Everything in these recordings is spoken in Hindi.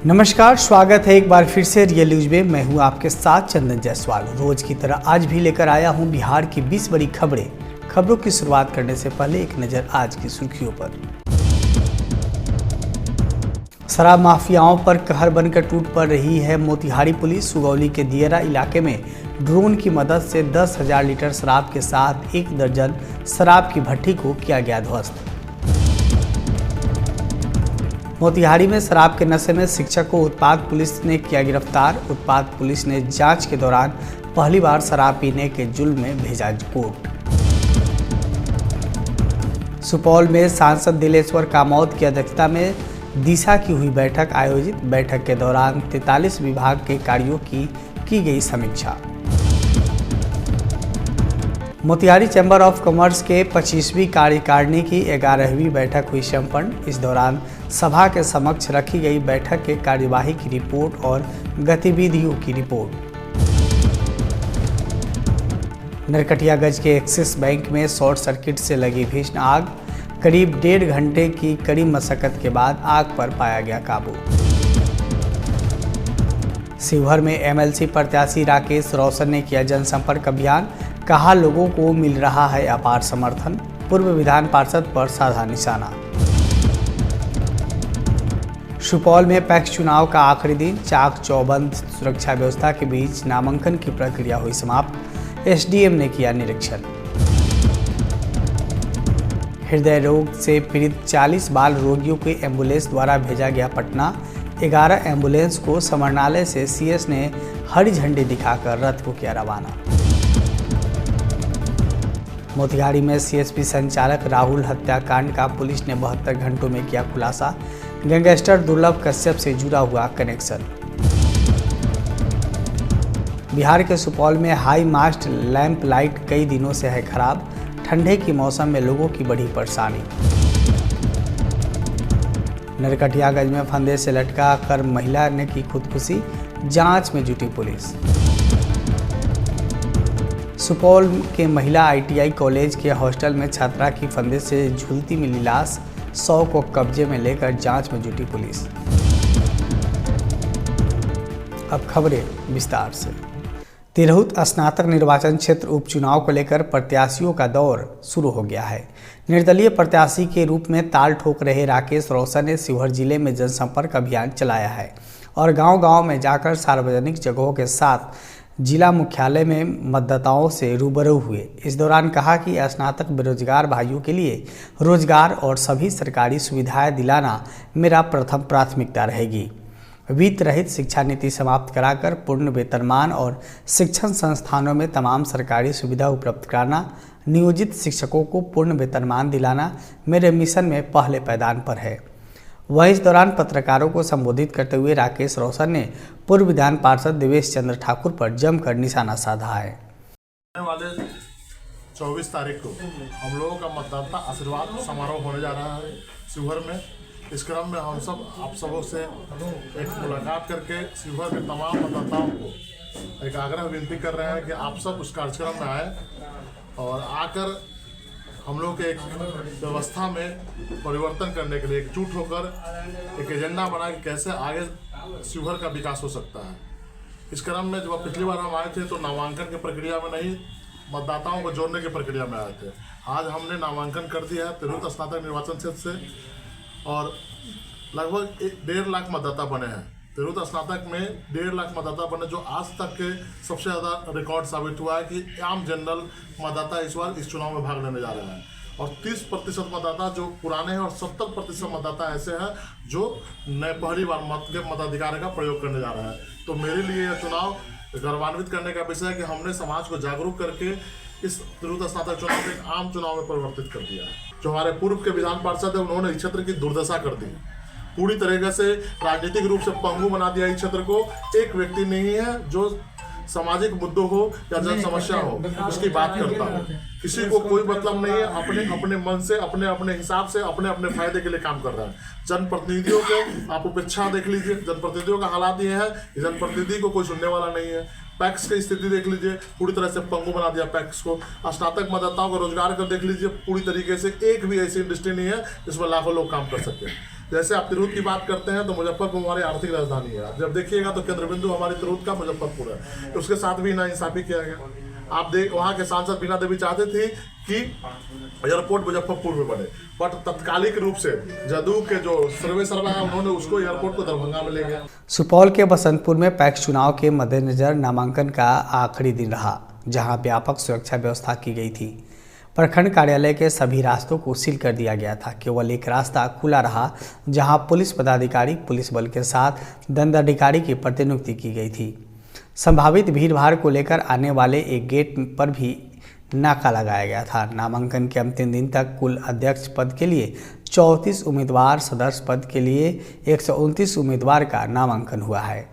नमस्कार, स्वागत है एक बार फिर से रियल न्यूज में। मैं हूं आपके साथ चंदन जायसवाल। रोज की तरह आज भी लेकर आया हूं बिहार की 20 बड़ी खबरों की शुरुआत करने से पहले एक नज़र आज की सुर्खियों पर। शराब माफियाओं पर कहर बनकर टूट पड़ रही है मोतिहारी पुलिस। सुगौली के दियरा इलाके में ड्रोन की मदद से 10,000 लीटर शराब के साथ 1 दर्जन शराब की भट्टी को किया गया ध्वस्त। मोतिहारी में शराब के नशे में शिक्षक को उत्पाद पुलिस ने किया गिरफ्तार। उत्पाद पुलिस ने जांच के दौरान पहली बार शराब पीने के जुल्म में भेजा कोर्ट। सुपौल में सांसद दिलेश्वर कामौत की अध्यक्षता में दिशा की हुई बैठक आयोजित। बैठक के दौरान 43 विभाग के कार्यों की गई समीक्षा। मोतिहारी चैम्बर ऑफ कॉमर्स के 25वीं कार्यकारिणी की 11वीं बैठक हुई संपन्न। इस दौरान सभा के समक्ष रखी गई बैठक के कार्यवाही की रिपोर्ट और गतिविधियों की रिपोर्ट। नरकटियागंज के एक्सिस बैंक में शॉर्ट सर्किट से लगी भीषण आग। करीब 1.5 घंटे की कड़ी मशक्कत के बाद आग पर पाया गया काबू। शिवहर में एमएलसी प्रत्याशी राकेश रोशन ने किया जनसंपर्क अभियान। कहा, लोगों को मिल रहा है अपार समर्थन। पूर्व विधान पार्षद पर साधा निशाना। सुपौल में पैक्स चुनाव का आखिरी दिन। चाक चौबंद सुरक्षा व्यवस्था के बीच नामांकन की प्रक्रिया हुई समाप्त। एसडीएम ने किया निरीक्षण। हृदय रोग से पीड़ित 40 बाल रोगियों को एम्बुलेंस द्वारा भेजा गया पटना। 11 एम्बुलेंस को समरणालय से सीएस ने हरी झंडी दिखाकर रथ को किया रवाना। मोतिहारी में सीएसपी संचालक राहुल हत्याकांड का पुलिस ने 72 घंटों में किया खुलासा। गैंगस्टर दुर्लभ कश्यप से जुड़ा हुआ कनेक्शन। बिहार के सुपौल में हाई मास्ट लैंप लाइट कई दिनों से है खराब। ठंडे की मौसम में लोगों की बड़ी परेशानी। नरकटियागंज में फंदे से लटका कर महिला ने की खुदकुशी। जांच में जुटी पुलिस। सुपौल के महिला आईटीआई कॉलेज के हॉस्टल में छात्रा की फंदे से झूलती मिली लाश। 100 को कब्जे में लेकर जांच में जुटी पुलिस। अब खबरें विस्तार से। तिरहुत स्नातक निर्वाचन क्षेत्र उपचुनाव को लेकर प्रत्याशियों का दौर शुरू हो गया है। निर्दलीय प्रत्याशी के रूप में ताल ठोक रहे राकेश रोशन ने शिवहर जिले में जनसंपर्क अभियान चलाया है और गांव-गांव में जाकर सार्वजनिक जगहों के साथ जिला मुख्यालय में मतदाताओं से रूबरू हुए। इस दौरान कहा कि स्नातक बेरोजगार भाइयों के लिए रोजगार और सभी सरकारी सुविधाएं दिलाना मेरा प्रथम प्राथमिकता रहेगी। वित्त रहित शिक्षा नीति समाप्त कराकर पूर्ण वेतनमान और शिक्षण संस्थानों में तमाम सरकारी सुविधा उपलब्ध कराना, नियोजित शिक्षकों को पूर्ण वेतनमान दिलाना मेरे मिशन में पहले पैदान पर है। वह इस दौरान पत्रकारों को संबोधित करते हुए राकेश रोशन ने पूर्व विधान पार्षद देवेश चंद्र ठाकुर पर जमकर निशाना साधा है। आने वाले 24 तारीख को हम लोगों का मतदाता आशीर्वाद समारोह होने जा रहा है शिवहर में। इस क्रम में हम सब आप सबों से एक मुलाकात करके शिवहर के तमाम मतदाताओं को एक आग्रह विनती कर रहे हैं कि आप सब उस कार्यक्रम में आए और आकर हम लोग के एक व्यवस्था में परिवर्तन करने के लिए एकजुट होकर एक एजेंडा बना कि कैसे आगे शिवहर का विकास हो सकता है। इस क्रम में जब पिछली बार हम आए थे तो नामांकन की प्रक्रिया में नहीं, मतदाताओं को जोड़ने की प्रक्रिया में आए थे। आज हमने नामांकन कर दिया है तिरहुत स्नातक निर्वाचन क्षेत्र से और लगभग 1.5 लाख मतदाता बने हैं। तिरहुत स्नातक में 1.5 लाख मतदाता बने, जो आज तक के सबसे ज़्यादा रिकॉर्ड साबित हुआ है कि आम जनरल मतदाता इस बार इस चुनाव में भाग लेने जा रहे हैं। और 30% मतदाता जो पुराने हैं और 70% मतदाता ऐसे हैं जो नए पहली बार मत के मताधिकार का प्रयोग करने जा रहे हैं। तो मेरे लिए यह चुनाव गौरवान्वित करने का विषय है कि हमने समाज को जागरूक करके इस तिरहुत स्नातक चुनाव को एक आम चुनाव में परिवर्तित कर दिया है। जो हमारे पूर्व के विधान पार्षद है उन्होंने इस क्षेत्र की दुर्दशा कर दी, पूरी तरीके से राजनीतिक रूप से पंगु बना दिया। इस क्षेत्र को एक व्यक्ति नहीं है जो सामाजिक मुद्दों हो या जन समस्या हो उसकी बात करता हो। किसी को कोई मतलब नहीं है, अपने अपने मन से अपने अपने हिसाब से अपने अपने फायदे के लिए काम कर रहा है। जनप्रतिनिधियों के आप उपेक्षा देख लीजिए, जनप्रतिनिधियों का हालात ये है कि जनप्रतिनिधि को कोई सुनने वाला नहीं है। पैक्स की स्थिति देख लीजिए, पूरी तरह से पंगु बना दिया पैक्स को। स्नातक मतदाताओं को रोजगार कर देख लीजिए, पूरी तरीके से एक भी ऐसी इंडस्ट्री नहीं है जिसमें लाखों लोग काम कर सकते हैं। जैसे आप तिरहुत की बात करते हैं तो मुजफ्फरपुर हमारी आर्थिक राजधानी है। जब देखिएगा तो केंद्र बिंदु हमारी तिरहुत का मुजफ्फरपुर है, तो उसके साथ भी नाइंसाफी किया गया। आप देख, वहाँ के सांसद बीना देवी चाहते थे कि एयरपोर्ट मुजफ्फरपुर में बने, बट तत्कालिक रूप से जदयू के जो सर्वेसर्वा है उन्होंने उसको एयरपोर्ट को दरभंगा में ले गया। सुपौल के बसंतपुर में पैक्स चुनाव के मद्देनजर नामांकन का आखिरी दिन रहा, जहां व्यापक सुरक्षा व्यवस्था की गई थी। प्रखंड कार्यालय के सभी रास्तों को सील कर दिया गया था। केवल एक रास्ता खुला रहा, जहां पुलिस पदाधिकारी पुलिस बल के साथ दंडाधिकारी की प्रतिनियुक्ति की गई थी। संभावित भीड़भाड़ को लेकर आने वाले एक गेट पर भी नाका लगाया गया था। नामांकन के अंतिम दिन तक कुल अध्यक्ष पद के लिए 34 उम्मीदवार, सदस्य पद के लिए 129 उम्मीदवार का नामांकन हुआ है।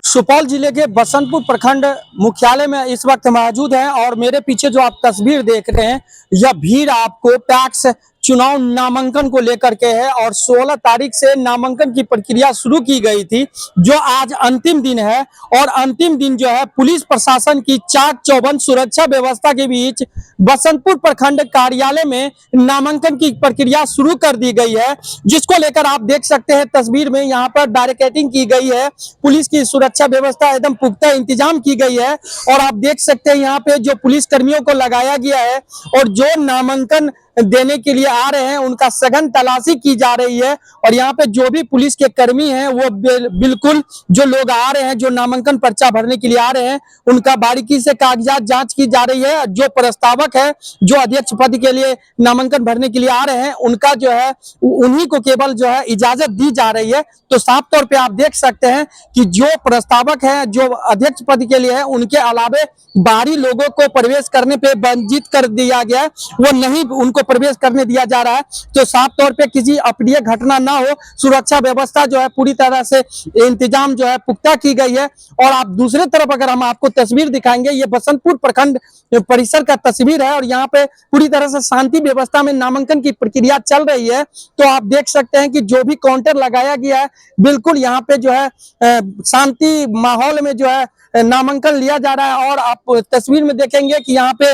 सुपौल जिले के बसंतपुर प्रखंड मुख्यालय में इस वक्त मौजूद हैं और मेरे पीछे जो आप तस्वीर देख रहे हैं, यह भीड़ आपको पैक्स चुनाव नामांकन को लेकर के है और 16 तारीख से नामांकन की प्रक्रिया शुरू की गई थी, जो आज अंतिम दिन है। और अंतिम दिन जो है पुलिस प्रशासन की चाक चौबंद सुरक्षा व्यवस्था के बीच बसंतपुर प्रखंड कार्यालय में नामांकन की प्रक्रिया शुरू कर दी गई है, जिसको लेकर आप देख सकते हैं तस्वीर में यहाँ पर बैरिकेडिंग की गई है। पुलिस की सुरक्षा व्यवस्था एकदम पुख्ता इंतजाम की गई है और आप देख सकते हैं यहाँ पे जो पुलिस कर्मियों को लगाया गया है और जो नामांकन देने के लिए आ रहे हैं उनका सघन तलाशी की जा रही है। और यहाँ पे जो भी पुलिस के कर्मी हैं वो बिल्कुल जो लोग आ रहे हैं, जो नामांकन पर्चा भरने के लिए आ रहे हैं, उनका बारीकी से कागजात जांच की जा रही है। जो प्रस्तावक है, जो अध्यक्ष पद के लिए नामांकन भरने के लिए आ रहे हैं, उनका जो है उन्हीं को केवल जो है इजाजत दी जा रही है। तो साफ तौर पे आप देख सकते हैं कि जो प्रस्तावक है, जो अध्यक्ष पद के लिए है, उनके अलावे बाहरी लोगों को प्रवेश करने पे वंचित कर दिया गया, वो नहीं उनको प्रवेश करने दिया जा रहा है। तो साफ तौर पे किसी अप्रिय घटना ना हो, सुरक्षा व्यवस्था जो है पूरी तरह से इंतजाम जो है पुख्ता की गई है। और आप दूसरे तरफ अगर हम आपको तस्वीर दिखाएंगे, ये बसंतपुर प्रखंड परिसर का तस्वीर है और यहाँ पे पूरी तरह से शांति व्यवस्था में नामांकन की प्रक्रिया चल रही है। तो आप देख सकते हैं कि जो भी काउंटर लगाया गया है, बिल्कुल यहाँ पे जो है शांति माहौल में जो है नामांकन लिया जा रहा है। और आप तस्वीर में देखेंगे कि यहाँ पे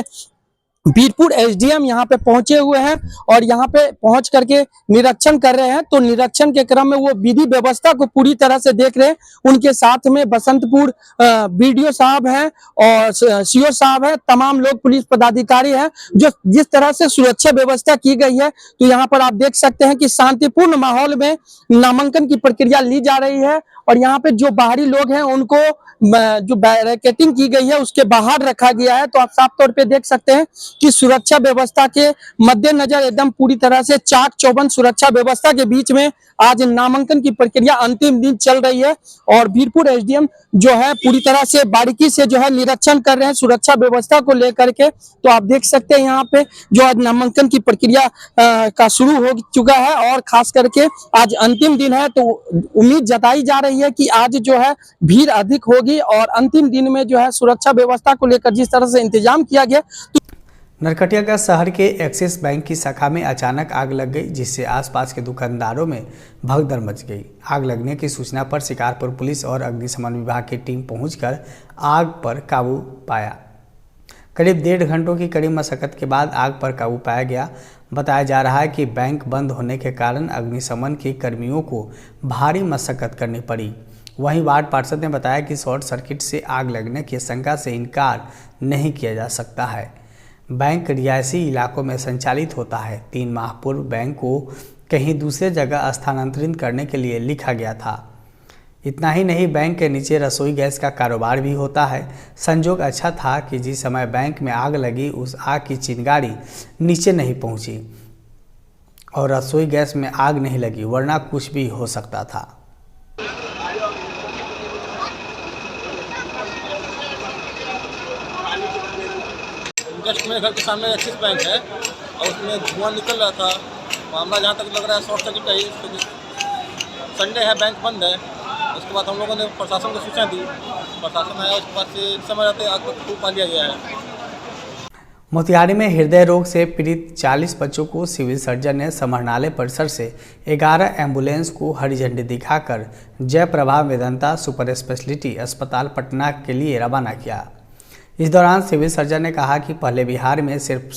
बीरपुर एसडीएम यहाँ पे पहुंचे हुए हैं और यहाँ पे पहुंच करके निरीक्षण कर रहे हैं। तो निरीक्षण के क्रम में वो विधि व्यवस्था को पूरी तरह से देख रहे हैं। उनके साथ में बसंतपुर बीडीओ साहब हैं और सीओ साहब हैं, तमाम लोग पुलिस पदाधिकारी हैं। जो जिस तरह से सुरक्षा व्यवस्था की गई है, तो यहाँ पर आप देख सकते हैं कि शांतिपूर्ण माहौल में नामांकन की प्रक्रिया ली जा रही है। और यहाँ पे जो बाहरी लोग हैं उनको जो बैरिकेडिंग की गई है उसके बाहर रखा गया है। तो आप साफ तौर पे देख सकते हैं कि सुरक्षा व्यवस्था के मद्देनजर एकदम पूरी तरह से चाक चौबंद सुरक्षा व्यवस्था के बीच में आज नामांकन की प्रक्रिया अंतिम दिन चल रही है। और बीरपुर एसडीएम जो है पूरी तरह से बारीकी से जो है निरीक्षण कर रहे हैं सुरक्षा व्यवस्था को लेकर के। तो आप देख सकते हैं यहाँ पे जो आज नामांकन की प्रक्रिया का शुरू हो चुका है और खास करके आज अंतिम दिन है। तो उम्मीद जताई जा रही है कि आज जो है भीड़ अधिक होगी और अंतिम दिन में जो है सुरक्षा व्यवस्था को लेकर जिस तरह से इंतजाम किया गया। नरकटियागंज शहर के एक्सिस बैंक की शाखा में अचानक आग लग गई, जिससे आसपास के दुकानदारों में भगदड़ मच गई। आग लगने की सूचना पर शिकारपुर पुलिस और अग्निशमन विभाग की टीम पहुंचकर आग पर काबू पाया। करीब 1.5 घंटों की कड़ी मशक्कत के बाद आग पर काबू पाया गया। बताया जा रहा है कि बैंक बंद होने के कारण अग्निशमन के कर्मियों को भारी मशक्कत करनी पड़ी। वहीं वार्ड पार्षद ने बताया कि शॉर्ट सर्किट से आग लगने की आशंका से इनकार नहीं किया जा सकता है। बैंक रिहायशी इलाकों में संचालित होता है। 3 माह पूर्व बैंक को कहीं दूसरे जगह स्थानांतरित करने के लिए लिखा गया था। इतना ही नहीं, बैंक के नीचे रसोई गैस का कारोबार भी होता है। संजोग अच्छा था कि जिस समय बैंक में आग लगी उस आग की चिंगारी नीचे नहीं पहुंची और रसोई गैस में आग नहीं लगी, वरना कुछ भी हो सकता था। जस्ट मेरे घर के सामने एक्सिस बैंक है और उसमें धुआं निकल रहा था। मामला जहाँ तक लग रहा है शॉर्ट सर्किट का ही। संडे है, बैंक बंद है। उसके बाद हम लोगों ने प्रशासन को सूचना दी, प्रशासन आया, उसके बाद से समय रहते आग को काबू पा लिया गया है। मोतिहारी में हृदय रोग से पीड़ित 40 बच्चों को सिविल सर्जन ने समाहरणालय परिसर से 11 एम्बुलेंस को हरी झंडी दिखाकर जयप्रभा वेदांता सुपर स्पेशलिटी अस्पताल पटना के लिए रवाना किया। इस दौरान सिविल सर्जन ने कहा कि पहले बिहार में सिर्फ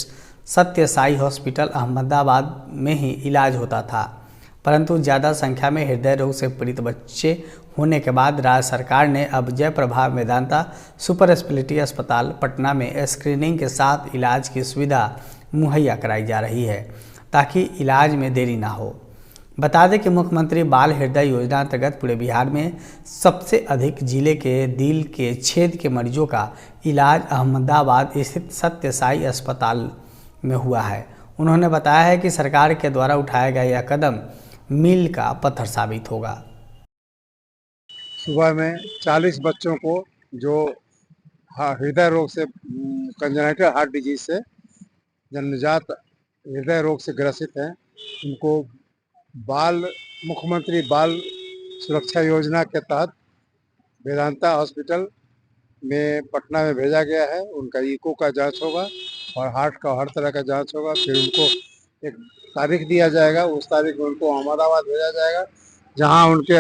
सत्य साई हॉस्पिटल अहमदाबाद में ही इलाज होता था, परंतु ज़्यादा संख्या में हृदय रोग से पीड़ित बच्चे होने के बाद राज्य सरकार ने अब जयप्रभा वेदांता सुपर स्पेशलिटी अस्पताल पटना में स्क्रीनिंग के साथ इलाज की सुविधा मुहैया कराई जा रही है ताकि इलाज में देरी ना हो। बता दें कि मुख्यमंत्री बाल हृदय योजना अंतर्गत पूरे बिहार में सबसे अधिक जिले के दिल के छेद के मरीजों का इलाज अहमदाबाद स्थित सत्य साई अस्पताल में हुआ है। उन्होंने बताया है कि सरकार के द्वारा उठाया गया यह कदम मील का पत्थर साबित होगा। सुबह में 40 बच्चों को जो हृदय रोग से कंजेनिटल हार्ट डिजीज से जन्मजात हृदय रोग से ग्रसित हैं, उनको मुख्यमंत्री बाल सुरक्षा योजना के तहत वेदांता हॉस्पिटल में पटना में भेजा गया है। उनका इको का जांच होगा और हार्ट का हर तरह का जांच होगा। फिर उनको एक तारीख दिया जाएगा, उस तारीख में उनको अहमदाबाद भेजा जाएगा, जहां उनके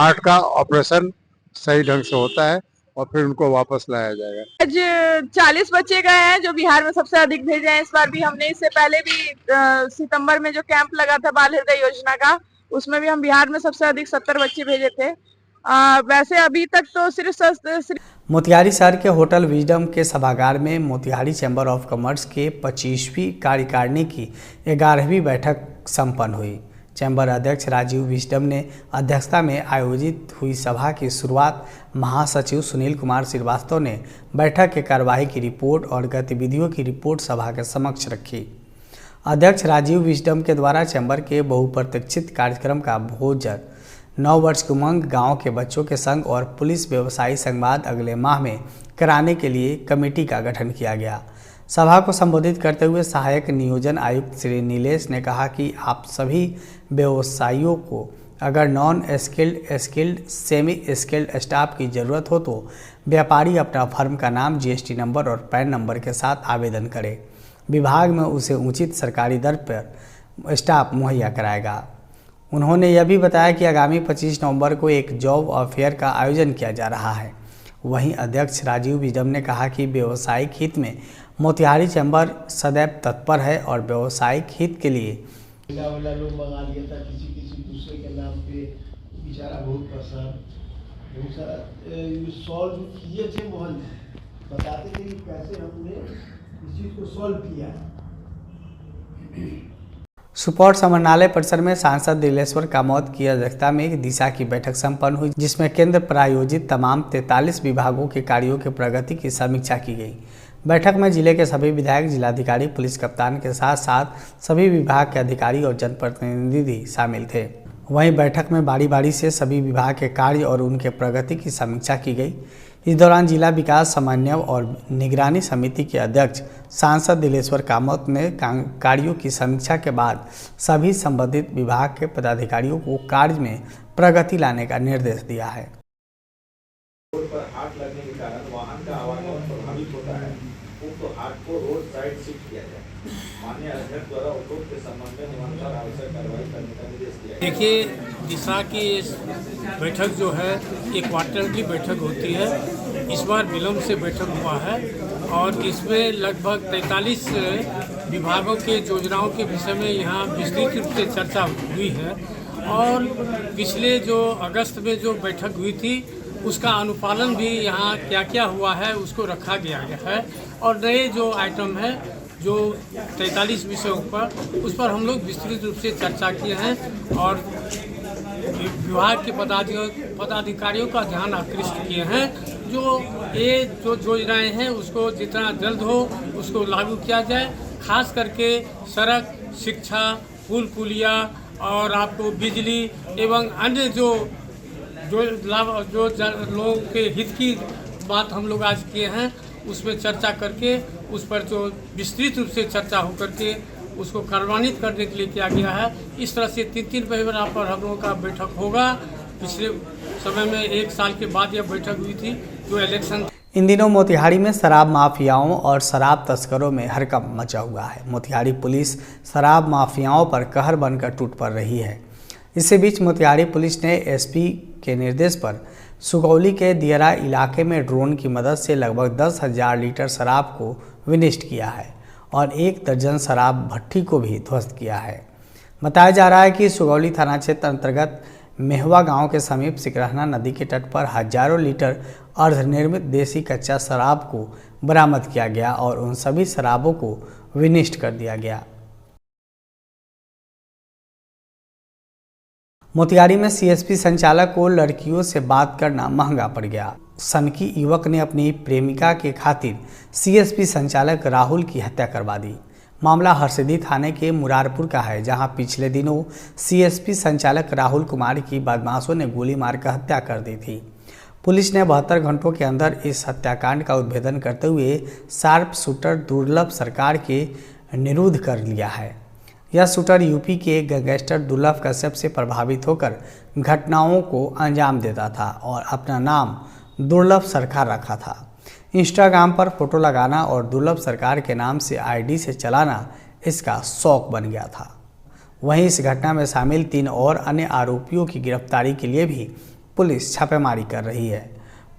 हार्ट का ऑपरेशन सही ढंग से होता है और फिर उनको वापस लाया जाएगा। आज 40 बच्चे गए हैं जो बिहार में सबसे अधिक भेजे हैं। इस बार भी हमने इससे पहले भी सितंबर में जो कैंप लगा था बाल हृदय योजना का, उसमें भी हम बिहार में सबसे अधिक 70 बच्चे भेजे थे। वैसे अभी तक तो सिर्फ मोतिहारी शहर के होटल विजडम के सभागार में मोतिहारी चैम्बर ऑफ कॉमर्स के 25वीं कार्यकारिणी की 11वीं बैठक संपन्न हुई। चैम्बर अध्यक्ष राजीव विजडम ने अध्यक्षता में आयोजित हुई सभा की शुरुआत महासचिव सुनील कुमार श्रीवास्तव ने बैठक के कार्यवाही की रिपोर्ट और गतिविधियों की रिपोर्ट सभा के समक्ष रखी। अध्यक्ष राजीव विजडम के द्वारा चैम्बर के बहुप्रतीक्षित कार्यक्रम का भोजन 9 वर्ष की उमंग गाँव के बच्चों के संघ और पुलिस व्यवसायी संघवाद अगले माह में कराने के लिए कमेटी का गठन किया गया। सभा को संबोधित करते हुए सहायक नियोजन आयुक्त श्री नीलेश ने कहा कि आप सभी व्यवसायियों को अगर non skilled, skilled, semi skilled staff की ज़रूरत हो तो व्यापारी अपना फर्म का नाम, जीएसटी नंबर और पैन नंबर के साथ आवेदन करें। विभाग में उसे उचित सरकारी दर पर स्टाफ मुहैया कराएगा। उन्होंने यह भी बताया कि आगामी 25 नवंबर को एक जॉब फेयर का आयोजन किया जा रहा है। वहीं अध्यक्ष राजीव विजडम ने कहा कि व्यावसायिक हित में मोतिहारी चैम्बर सदैव तत्पर है और व्यावसायिक हित के लिए वाला लोग मंगा लिया था किसी दूसरे के नाम पे, बेचारा बहुत परेशान, बहुत सारा सॉल्व किए थे। मोहन बताते थे कि कैसे हमने इस चीज़ को सॉल्व किया। सुपौल समरणालय परिसर में सांसद दिलेश्वर कामौत की अध्यक्षता में एक दिशा की बैठक संपन्न हुई, जिसमें केंद्र प्रायोजित तमाम 43 विभागों के कार्यों की प्रगति की समीक्षा की गई। बैठक में जिले के सभी विधायक, जिलाधिकारी, पुलिस कप्तान के साथ साथ सभी विभाग के अधिकारी और जनप्रतिनिधि शामिल थे। वहीं बैठक में बारी बारी से सभी विभाग के कार्य और उनके प्रगति की समीक्षा की गई। इस दौरान जिला विकास समन्वय और निगरानी समिति के अध्यक्ष सांसद दिलेश्वर कामौत ने कार्यों की समीक्षा के बाद सभी संबंधित विभाग के पदाधिकारियों को कार्य में प्रगति लाने का निर्देश दिया है। रोड पर हाट लगने के कारण वाहन का आवागमन प्रभावित होता है, उक्त हाट को रोड साइड शिफ्ट किया जाए। माननीय अध्यक्ष द्वारा उपरोक्त के संबंध में नियमानुसार आवश्यक कार्रवाई करने का निर्देश दिया है। देखिए, दिशा की बैठक जो है ये क्वार्टरली बैठक होती है। इस बार विलम्ब से बैठक हुआ है और इसमें लगभग 43 विभागों के योजनाओं के विषय में यहाँ विस्तृत रूप से चर्चा हुई है और पिछले जो अगस्त में जो बैठक हुई थी उसका अनुपालन भी यहाँ क्या क्या हुआ है उसको रखा गया है और नए जो आइटम है जो 43 विषयों पर उस पर हम लोग विस्तृत रूप से चर्चा किए हैं और विभाग के पदाधिकारियों का ध्यान आकृष्ट किए हैं। जो योजनाएं हैं उसको जितना जल्द हो उसको लागू किया जाए, खास करके सड़क, शिक्षा, पुल पुलिया और आपको बिजली एवं अन्य जो लोगों के हित की बात हम लोग आज किए हैं उसमें चर्चा करके उस पर जो विस्तृत रूप से चर्चा हो करके उसको कार्यान्वित करने के लिए किया गया है। इस तरह से 3-3 महीने पर हम लोगों का बैठक होगा। पिछले समय में 1 साल के बाद यह बैठक हुई थी जो इलेक्शन। इन दिनों मोतिहारी में शराब माफियाओं और शराब तस्करों में हड़कंप मचा हुआ है। मोतिहारी पुलिस शराब माफियाओं पर कहर बनकर टूट पड़ रही है। इसी बीच मोतिहारी पुलिस ने एसपी के निर्देश पर सुगौली के दियरा इलाके में ड्रोन की मदद से लगभग 10,000 लीटर शराब को विनिष्ट किया है और 1 दर्जन शराब भट्टी को भी ध्वस्त किया है। बताया जा रहा है कि सुगौली थाना क्षेत्र अंतर्गत मेहवा गांव के समीप सिकरहना नदी के तट पर हजारों लीटर अर्धनिर्मित देसी कच्चा शराब को बरामद किया गया और उन सभी शराबों को विनिष्ट कर दिया गया। मोतिहारी में सीएसपी संचालक को लड़कियों से बात करना महंगा पड़ गया। सनकी युवक ने अपनी प्रेमिका के खातिर सीएसपी संचालक राहुल की हत्या करवा दी। मामला हरसिद्धि थाने के मुरारपुर का है, जहां पिछले दिनों सीएसपी संचालक राहुल कुमार की बदमाशों ने गोली मारकर हत्या कर दी थी। पुलिस ने 72 घंटों के अंदर इस हत्याकांड का उद्भेदन करते हुए शार्प शूटर दुर्लभ सरकार के निरुद्ध कर लिया है। यह शूटर यूपी के गैंगस्टर दुर्लभ कश्यप से प्रभावित होकर घटनाओं को अंजाम देता था और अपना नाम दुर्लभ सरकार रखा था। इंस्टाग्राम पर फोटो लगाना और दुर्लभ सरकार के नाम से आईडी से चलाना इसका शौक बन गया था। वहीं इस घटना में शामिल 3 और अन्य आरोपियों की गिरफ्तारी के लिए भी पुलिस छापेमारी कर रही है।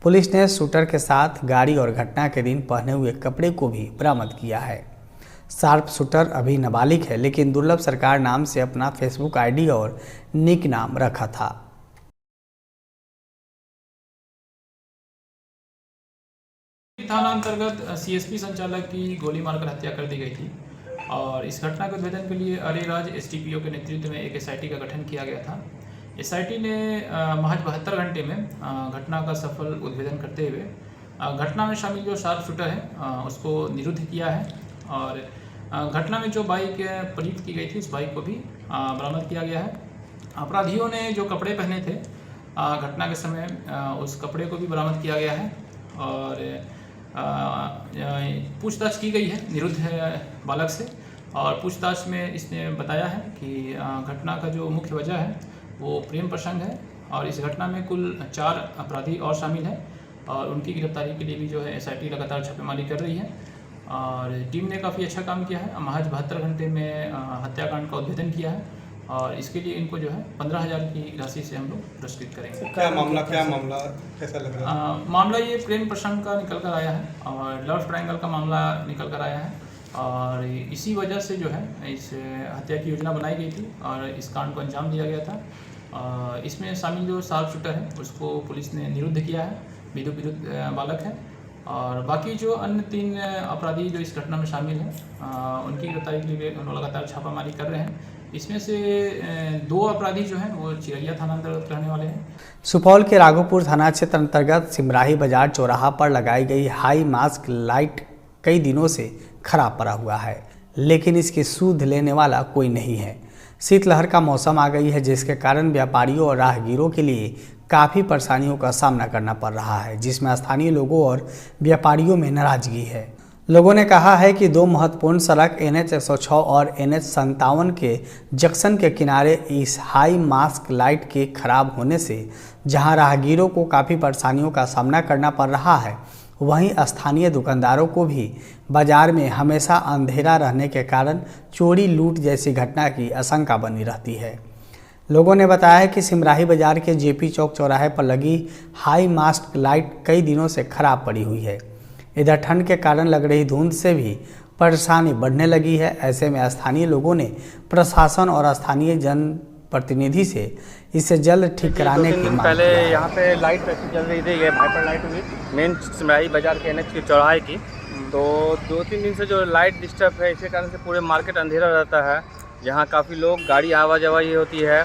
पुलिस ने शूटर के साथ गाड़ी और घटना के दिन पहने हुए कपड़े को भी बरामद किया है। शार्प शूटर अभी नाबालिग है, लेकिन दुर्लभ सरकार नाम से अपना फेसबुक आईडी और निक नाम रखा था। थाना अंतर्गत सीएसपी संचालक की गोली मारकर हत्या कर दी गई थी और इस घटना के उद्भेदन के लिए अरेराज एसटीपीओ के नेतृत्व में एक एसआईटी का गठन किया गया था। एसआईटी ने महज 72 घंटे में घटना का सफल उद्भेदन करते हुए घटना में शामिल जो शार्प शूटर है उसको निरुद्ध किया है और घटना में जो बाइक प्रयुक्त की गई थी उस बाइक को भी बरामद किया गया है। अपराधियों ने जो कपड़े पहने थे घटना के समय उस कपड़े को भी बरामद किया गया है और पूछताछ की गई है निरुद्ध बालक से और पूछताछ में इसने बताया है कि घटना का जो मुख्य वजह है वो प्रेम प्रसंग है और इस घटना में कुल 4 अपराधी और शामिल हैं और उनकी गिरफ्तारी के लिए भी जो है एसआईटी लगातार छापेमारी कर रही है और टीम ने काफ़ी अच्छा काम किया है। महज 72 घंटे में हत्याकांड का उद्भेदन किया है और इसके लिए इनको जो है 15,000 की राशि से हम लोग पुरस्कृत करेंगे। क्या मामला कैसा लग रहा है? मामला ये प्रेम प्रसंग का निकल कर आया है और लव ट्रायंगल का मामला निकल कर आया है और इसी वजह से जो है इस हत्या की योजना बनाई गई थी और इस कांड को अंजाम दिया गया था। इसमें शामिल जो शार्प शूटर है उसको पुलिस ने निरुद्ध किया है, विरुद्ध बालक है और बाकी जो अन्य 3 अपराधी जो इस घटना में शामिल हैं उनकी गिरफ्तारी के लिए हम लगातार छापामारी कर रहे हैं। इसमें से 2 अपराधी जो हैं वो चिरैया थाना अंतर्गत रहने वाले हैं। सुपौल के राघोपुर थाना क्षेत्र अंतर्गत सिमराही बाजार चौराहा पर लगाई गई हाई मास्क लाइट कई दिनों से खराब पड़ा हुआ है, लेकिन इसकी सुध लेने वाला कोई नहीं है। शीतलहर का मौसम आ गई है, जिसके कारण व्यापारियों और राहगीरों के लिए काफ़ी परेशानियों का सामना करना पड़ रहा है, जिसमें स्थानीय लोगों और व्यापारियों में नाराजगी है। लोगों ने कहा है कि 2 महत्वपूर्ण सड़क NH 106 और NH 57 के जंक्शन के किनारे इस हाई मास्क लाइट के खराब होने से जहां राहगीरों को काफ़ी परेशानियों का सामना करना पड़ रहा है, वहीं स्थानीय दुकानदारों को भी बाजार में हमेशा अंधेरा रहने के कारण चोरी लूट जैसी घटना की आशंका बनी रहती है। लोगों ने बताया है कि सिमराही बाजार के जेपी चौक चौराहे पर लगी हाई मास्क लाइट कई दिनों से खराब पड़ी हुई है। इधर ठंड के कारण लग रही धुंध से भी परेशानी बढ़ने लगी है। ऐसे में स्थानीय लोगों ने प्रशासन और स्थानीय जनप्रतिनिधि से इसे जल्द ठीक कराने की मांग पहले यहाँ पे लाइट चल रही थी, ये वाइपर लाइट हुई मेन सिमराही बाजार के NH के चौराहे की, तो 2-3 दिन से जो लाइट डिस्टर्ब है, इसके कारण से पूरे मार्केट अंधेरा रहता है। यहाँ काफ़ी लोग गाड़ी आवाजाही होती है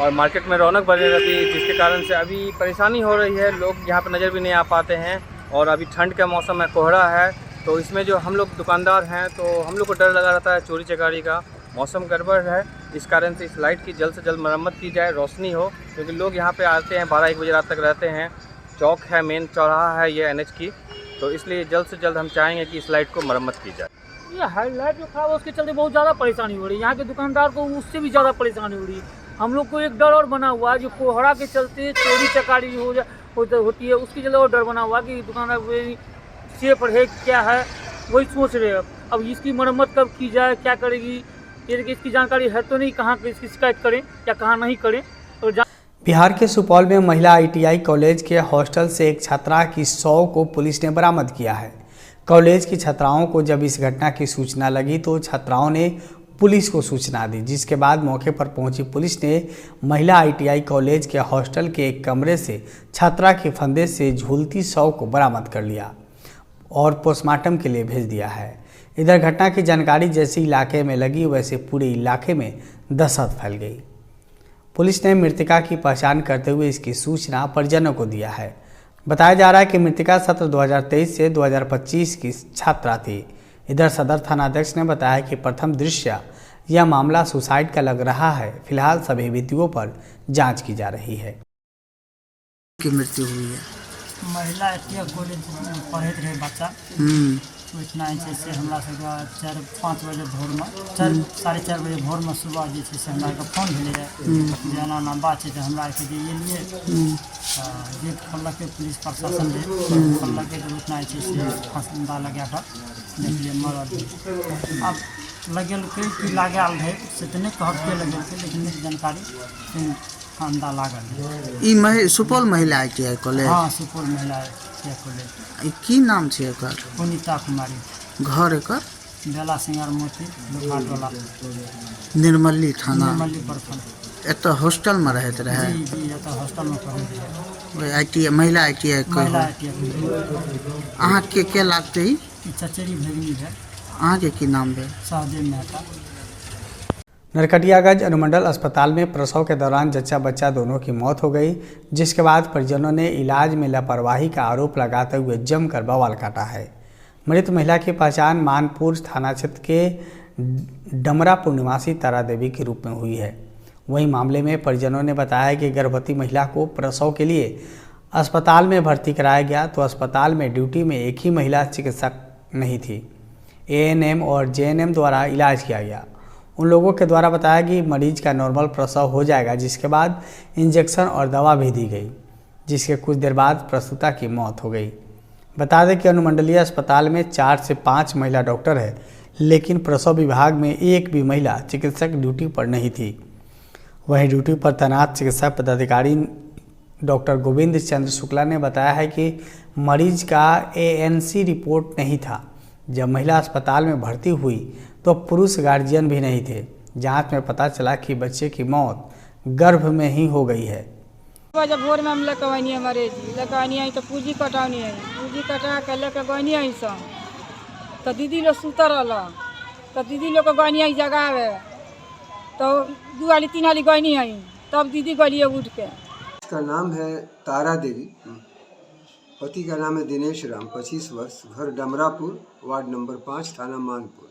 और मार्केट में रौनक बढ़ी रहती है, जिसके कारण से अभी परेशानी हो रही है। लोग यहाँ पर नज़र भी नहीं आ पाते हैं और अभी ठंड का मौसम है, कोहरा है, तो इसमें जो हम लोग दुकानदार हैं तो हम लोग को डर लगा रहता है चोरी चकारी का। मौसम गड़बड़ है, इस कारण से इस लाइट की जल्द से जल्द मरम्मत की जाए, रोशनी हो, क्योंकि लोग यहाँ पे आते हैं 12-1 बजे रात तक रहते हैं। चौक है, मेन चौराहा है ये NH की, तो इसलिए जल्द से जल्द हम चाहेंगे कि इस लाइट को मरम्मत की जाए। ये हाईलाइट जो खराब है उसके चलते बहुत ज़्यादा परेशानी हो रही है। यहाँ के दुकानदार को उससे भी ज़्यादा परेशानी हो रही है। हम लोग को एक डर और बना हुआ है, जो कोहरा के चलते चोरी चकारी होती है, उसकी जगह और डर बना हुआ कि दुकानदार सेफ रहे, क्या है वही सोच रहे हैं। अब इसकी मरम्मत कब की जाए, क्या करेगी, ये इसकी जानकारी है तो नहीं, कहाँ इसकी शिकायत करें या कहाँ नहीं करें। और बिहार के सुपौल में महिला ITI कॉलेज के हॉस्टल से एक छात्रा की 100 को पुलिस ने बरामद किया है। कॉलेज की छात्राओं को जब इस घटना की सूचना लगी तो छात्राओं ने पुलिस को सूचना दी, जिसके बाद मौके पर पहुंची पुलिस ने महिला ITI कॉलेज के हॉस्टल के एक कमरे से छात्रा के फंदे से झूलती 100 को बरामद कर लिया और पोस्टमार्टम के लिए भेज दिया है। इधर घटना की जानकारी जैसे इलाके में लगी वैसे पूरे इलाके में दहशत फैल गई। पुलिस ने मृतका की पहचान करते हुए इसकी सूचना परिजनों को दिया है। बताया जा रहा है कि मृतका सत्र 2023 से 2025 की छात्रा थी। इधर सदर थानाध्यक्ष ने बताया कि प्रथम दृष्टया यह मामला सुसाइड का लग रहा है। फिलहाल सभी बिंदुओं पर जांच की जा रही है। की मृत्यु हुई है। महिला ITI कॉलेज पढ़ैत रहे बच्चा, तो इतना से हमरा सबके 4-5 बजे भोर में 4-4:30 बजे भोर में सुबह जे से हमरा के फोन भेले जे एना बात छै, हमरा के जे लिए जे कहलक पुलिस प्रशासन जे कहलक कि उतना से फंदा लगा कर देखिए मरल। अब लगल कि लागल है से तो नहीं कहते लगल के, लेकिन जानकारी फंदा लागल। ई सुपौल महिला ITI कॉलेज? हाँ, सुपौल महिला ITI कॉलेज। की नाम छै एकर? पुनीता कुमारी। घर एकर? बेला सिंगार मोती लोहाटोला, निर्मली थाना, निर्मली प्रखंड। एतऽ हॉस्टल में रहते रहे? जी जी, एतऽ हॉस्टल में पढ़े रहे। ITI महिला ITI कॉलेज। अहाँ के लागते? ई चचेरी भगिनी है। अहाँ के की नाम है? सहदेव मेहता। नरकटियागंज अनुमंडल अस्पताल में प्रसव के दौरान जच्चा बच्चा दोनों की मौत हो गई, जिसके बाद परिजनों ने इलाज में लापरवाही का आरोप लगाते हुए जमकर बवाल काटा है। मृत महिला की पहचान मानपुर थाना क्षेत्र के डमरापुर निवासी तारा देवी के रूप में हुई है। वहीं मामले में परिजनों ने बताया कि गर्भवती महिला को प्रसव के लिए अस्पताल में भर्ती कराया गया तो अस्पताल में ड्यूटी में एक ही महिला चिकित्सक नहीं थी। ANM और JNM द्वारा इलाज किया गया। उन लोगों के द्वारा बताया कि मरीज का नॉर्मल प्रसव हो जाएगा, जिसके बाद इंजेक्शन और दवा भी दी गई, जिसके कुछ देर बाद प्रसूता की मौत हो गई। बता दें कि अनुमंडलीय अस्पताल में 4 से 5 महिला डॉक्टर है, लेकिन प्रसव विभाग में एक भी महिला चिकित्सक ड्यूटी पर नहीं थी। वहीं ड्यूटी पर तैनात चिकित्सा पदाधिकारी डॉक्टर गोविंद चंद्र शुक्ला ने बताया है कि मरीज का ANC रिपोर्ट नहीं था। जब महिला अस्पताल में भर्ती हुई तो पुरुष गार्जियन भी नहीं थे। जांच में पता चला कि बच्चे की मौत गर्भ में ही हो गई है। जब भोर में हम लेकर हमारे लेकर आई तो पूंजी कटानी है, पूंजी कटा के लेकर गनी आई सब तो दीदी लोग सुतर रहा, तो दीदी लोग को गनी आई जगावे तो 2 वाली 3 वाली गनी आई, तब दीदी गलिए उठ के। इसका नाम है तारा देवी, पति का नाम है दिनेश राम, 25 वर्ष, घर डमरापुर, वार्ड नंबर 5, थाना मानपुर।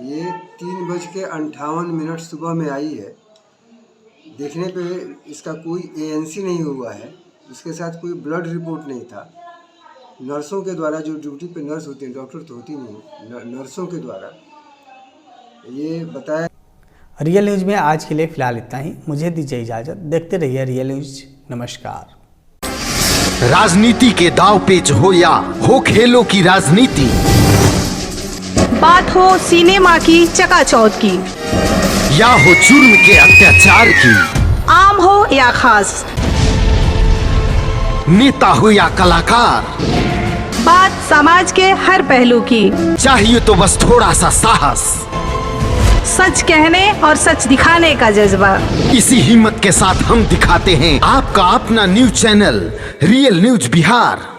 ये 3:58 सुबह में आई है। देखने पे इसका कोई ANC नहीं हुआ है, इसके साथ कोई ब्लड रिपोर्ट नहीं था। नर्सों के द्वारा, जो ड्यूटी पे नर्स होती हैं, डॉक्टर तो होती नहीं, नर्सों के द्वारा ये बताया। रियल न्यूज़ में आज के लिए फिलहाल इतना ही। मुझे दीजिए इजाज़त। देखते रहिए रियल न्यूज़। नमस्कार। राजनीति के दाव पेच हो या हो खेलों की राजनीति, बात हो सिनेमा की चकाचौंध की, या हो जुर्म के अत्याचार की, आम हो या खास, नेता हो या कलाकार, बात समाज के हर पहलू की, चाहिए तो बस थोड़ा सा साहस, सच कहने और सच दिखाने का जज्बा। इसी हिम्मत के साथ हम दिखाते हैं आपका अपना news channel real news Bihar.